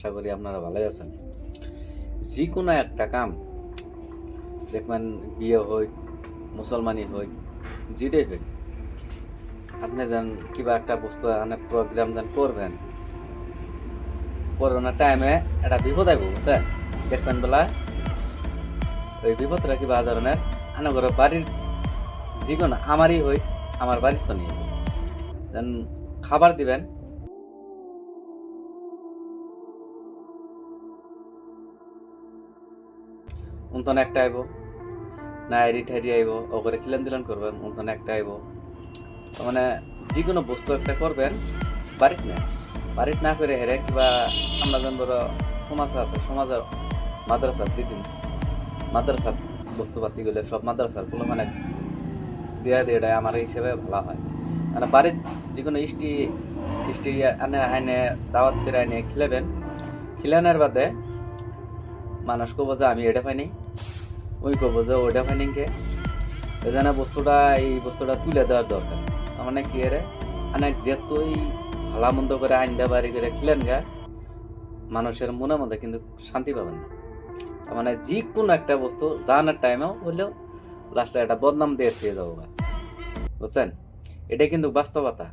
আশা করি আপনারা ভালোই আছেন। যে কোনো একটা কাম দেখবেন, বিয়ে হোক, মুসলমানি হোক, যেটাই হোক, আপনি যান কিবা একটা বস্তু প্রোগ্রাম যান করবেন, করোনা টাইমে একটা বিপদ আইব, বুঝছেন? দেখবেন বেলা ওই বিপদটা কিবা ধরনের আনাগর বাড়ির যে কোনো আমারই হই, আমার বাড়ির তো নিয়ে যেন খাবার দিবেন, উন্তন একটা আইব না, এরি ঠাইরি আইব, ওপরে খিলান দিলান করবেন, উন্তন একটা আইব। মানে যে কোনো বস্তু একটা করবেন বাড়িত না করে হেরে কিবা আমরা যেন বড় সমাজ আছে, সমাজের মাদ্রাসার দিদিন মাদ্রাসার বস্তুপাতিগুলো সব মাদ্রাসার গুলো মানে দেয়া দেয় আমার হিসেবে ভালো হয়। মানে বাড়ির যে কোনো টিষ্টি আইনে দাওয়াত করে আইনে খিলাবেন, খিলানোর বাদে মানুষ কব যে আমি এটা পাইনি, ওই কব যে ওইটা পাইনি, কে এই জন্য এই বস্তুটা তুলে দেওয়ার দরকার। তার মানে কি রে, অনেক যেতই ভালো মন্দ করে আইন বাড়ি করে খিলেন গা, মানুষের মনের মধ্যে কিন্তু শান্তি পাবেন না। তার মানে যে কোনো একটা বস্তু জানার টাইমেও হলেও লাস্টে একটা বদনাম দিয়ে থেকে যাবো, বুঝছেন? এটাই কিন্তু বাস্তবতা।